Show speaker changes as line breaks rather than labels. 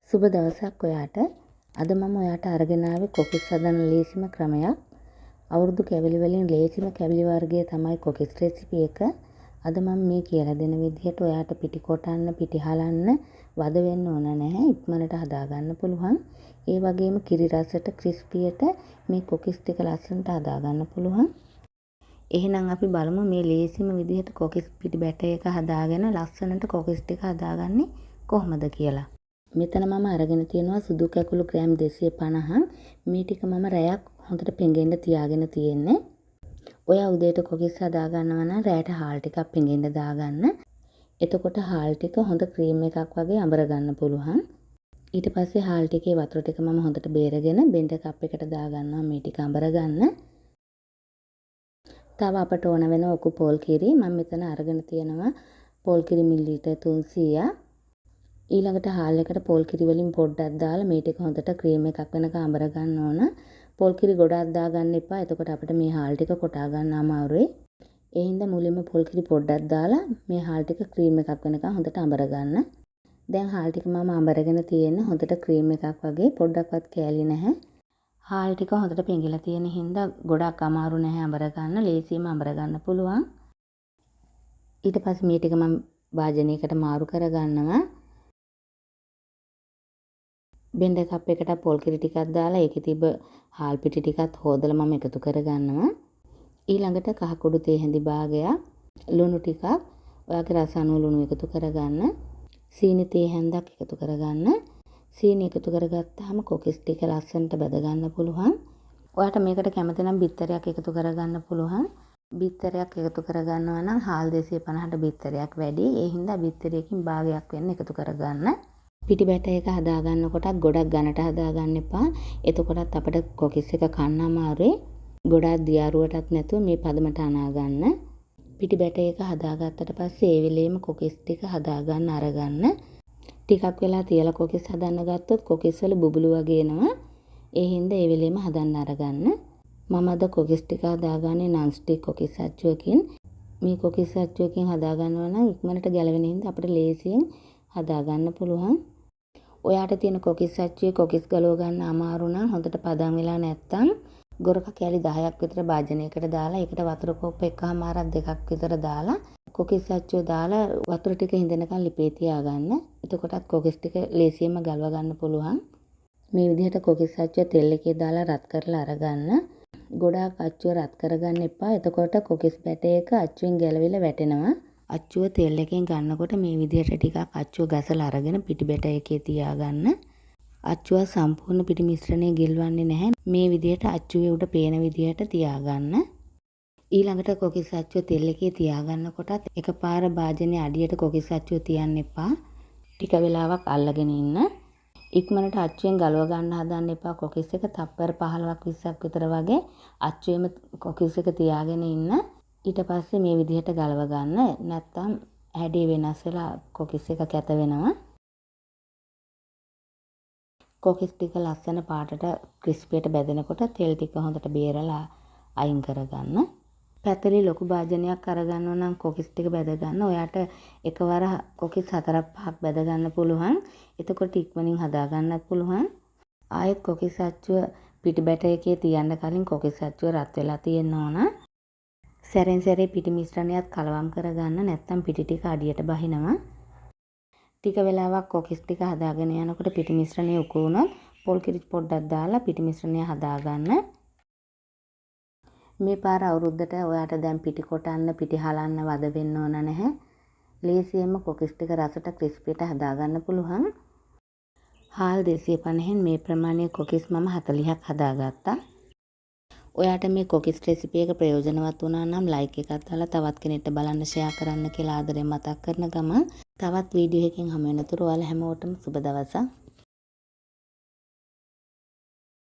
සුබ දවසක් ඔයාට. අද මම ඔයාට අරගෙන ආවේ කොකිස් හදන ලේසිම ක්‍රමයක්. අවුරුදු කැවිලි වලින් ලේසිම කැවිලි වර්ගය තමයි කොකිස් රෙසිපි එක. අද මම මේ කියලා දෙන විදිහට ඔයාට පිටි කොටන්න, පිටි හලන්න, වද වෙන්න ඕන නැහැ. ඉක්මනට හදා ගන්න පුළුවන්. ඒ වගේම කිරි රසට, ක්‍රිස්පියට මේ කොකිස් ටික ලස්සනට හදා ගන්න පුළුවන්. එහෙනම් අපි බලමු මේ ලේසිම විදිහට කොකිස් පිටි බැටර් එක හදාගෙන ලස්සනට කොකිස් ටික හදාගන්නේ කොහොමද කියලා. මෙතන මම අරගෙන තියෙනවා සුදු කැකුළු ග්‍රෑම් 250. මේ ටික මම රැයක් හොඳට පෙඟෙන්න තියාගෙන තියෙන්නේ. ඔයා උදේට කොකිස් හදා ගන්නවා නම් රැයට හාල් ටිකක් පෙඟෙන්න දාගන්න. එතකොට හාල් ටික හොඳ ක්‍රීම් එකක් වගේ අඹර ගන්න පුළුවන්. ඊට පස්සේ හාල් ටිකේ වතුර ටික මම හොඳට බේරගෙන බෙන්ඩ කප් එකට දාගන්නවා මේ ටික අඹර ගන්න. තව අපට ඕන වෙන ඔකු පොල් කිරි මම මෙතන අරගෙන තියෙනවා පොල් කිරි මිලිලීටර් 300. ඊළඟට හාල් එකට පොල් කිරි වලින් පොඩ්ඩක් දාලා මේ ටික හොඳට ක්‍රීම් එකක් වෙනකම් අඹර ගන්න ඕන. පොල් කිරි ගොඩක් දාගන්න එපා. එතකොට අපිට මේ හාල් ටික කොටා ගන්න අමාරුයි. ඒ හින්දා මුලින්ම පොල් කිරි පොඩ්ඩක් දාලා මේ හාල් ටික ක්‍රීම් එකක් වෙනකම් හොඳට අඹර ගන්න. දැන් හාල් ටික මම අඹරගෙන තියෙන හොඳට ක්‍රීම් එකක් වගේ පොඩ්ඩක්වත් කෑලි නැහැ. හාල් ටික හොඳට පෙඟිලා තියෙන හින්දා ගොඩක් අමාරු නැහැ අඹර ගන්න. ලේසියෙන්ම අඹර ගන්න පුළුවන්. ඊට පස්සේ මේ ටික මම භාජනයකට මාරු කරගන්නවා. බෙන්ඩ කප් එකට පොල් කිරි ටිකක් දාලා ඒකේ තිබ්බ හාල් පිටි ටිකත් හොදලා මම එකතු කරගන්නවා. ඊළඟට කහ කුඩු තේ හැඳි භාගයක්, ලුණු ටිකක්, ඔයාගේ රස අනුව ලුණු එකතු කරගන්න. සීනි තේ හැන්දක් එකතු කරගන්න. සීනි එකතු කරගත්තාම කොකිස් ටික ලස්සනට බැද ගන්න පුළුවන්. ඔයාට මේකට කැමති නම් බිත්තරයක් එකතු කරගන්න පුළුවන්. බිත්තරයක් එකතු කරගන්නවා නම් හාල් 250ට බිත්තරයක් වැඩි. ඒ හින්දා බිත්තරයකින් භාගයක් වෙන්න එකතු කරගන්න. පිටි බැටර් එක හදා ගන්නකොටත් ගොඩක් ඝනට හදා ගන්න එපා. එතකොටත් අපිට කොකිස් එක කන්න අමාරුයි. ගොඩක් දියාරුවටත් නැතුව මේ පදමට අනා ගන්න. පිටි බැටර් එක හදාගත්තට පස්සේ ඒ වෙලේම කොකිස් ටික හදා ගන්න අරගන්න. ටිකක් වෙලා තියලා කොකිස් හදන්න ගත්තොත් කොකිස් වල බුබුලු වගේ එනවා. ඒ හින්දා ඒ වෙලේම හදන්න අරගන්න. මම අද කොකිස් ටික හදාගන්නේ non stick කොකිස් අච්චුවකින්. මේ කොකිස් අච්චුවකින් හදා ගන්නවා නම් ඉක්මනට ගැලවෙන හින්දා අපිට ලේසියෙන් හදා ගන්න පුළුවන්. ඔයාට තියෙන කොකිස් අච්චුවේ කොකිස් ගලව ගන්න අමාරු නම් හොඳට පදම් වෙලා නැත්තම් ගොරක කැලි 10ක් විතර භාජනයකට දාලා ඒකට වතුර කෝප්ප එකමාරක් දෙකක් විතර දාලා කොකිස් අච්චුව දාලා වතුර ටික හිඳනකන් ලිපේ තියාගන්න. එතකොටත් කොකිස් ටික ලේසියෙන්ම ගලව ගන්න පුළුවන්. මේ විදිහට කොකිස් අච්චුව තෙල් එකේ දාලා රත් කරලා අරගන්න. ගොඩාක් අච්චුව රත් කරගන්න එපා. එතකොට කොකිස් බැටර් එක අච්චුවෙන් ගැලවිලා වැටෙනවා. අච්චුව තෙල් එකෙන් ගන්නකොට මේ විදිහට ටිකක් අච්චුව ගසලා අරගෙන පිටි බැටර් එකේ තියාගන්න. අච්චුව සම්පූර්ණ පිටි මිශ්‍රණය ගිල්වන්නේ නැහැ. මේ විදිහට අච්චුවේ උඩ පේන විදිහට තියාගන්න. ඊළඟට කොකිස් අච්චුව තෙල් එකේ තියාගන්නකොටත් එකපාර භාජනයේ අඩියට කොකිස් අච්චුව තියන්න එපා. ටික වෙලාවක් අල්ලගෙන ඉන්න. ඉක්මනට අච්චුවෙන් ගලව ගන්න හදන්න එපා. කොකිස් එක තප්පර 15ක් 20ක් විතර වගේ අච්චුවේම කොකිස් එක තියාගෙන ඉන්න. ඊට පස්සේ මේ විදිහට ගලව ගන්න. නැත්තම් හැඩේ වෙනස් වෙලා කොකිස් එක කැත වෙනවා. කොකිස් ටික ලස්සන පාටට ක්‍රිස්පියට බැදෙනකොට තෙල් ටික හොඳට බේරලා අයින් කරගන්න. පැතලි ලොකු භාජනයක් අරගන්නවා නම් කොකිස් ටික බැද ගන්න. ඔයාට එකවර කොකිස් 4-5ක් බැද ගන්න පුළුවන්. එතකොට ඉක්මනින් හදා ගන්නත් පුළුවන්. ආයෙත් කොකිස් අච්චුව පිටි බැටර් එකේ තියන්න කලින් කොකිස් අච්චුව රත් වෙලා තියෙන්න ඕන. සැරෙන් සැරේ පිටි මිශ්‍රණයත් කලවම් කරගන්න. නැත්නම් පිටි ටික අඩියට බහිනවා. ටික වෙලාවක් කොකිස් ටික හදාගෙන යනකොට පිටි මිශ්‍රණය උකු වුණොත් පොල් කිරි පොඩ්ඩක් දාලා පිටි මිශ්‍රණය හදාගන්න. මේ පාර අවුරුද්දට ඔයාට දැන් පිටි කොටන්න, පිටි හලන්න වද වෙන්න ඕන නැහැ. ලේසියෙන්ම කොකිස් ටික රසට ක්‍රිස්පියට හදාගන්න පුළුවන්. හාල් 250න් මේ ප්‍රමාණයේ කොකිස් මම 40ක් හදාගත්තා. ඔයාට මේ කොකිස් රෙසිපි එක ප්‍රයෝජනවත් වුණා නම් ලයික් එකක් දාලා තවත් කෙනෙක්ට බලන්න ෂෙයා කරන්න කියලා ආදරෙන් මතක් කරන ගමන් තවත් වීඩියෝ එකකින් හමු වෙනතුරු ඔයාලා හැමෝටම සුබ දවසක්.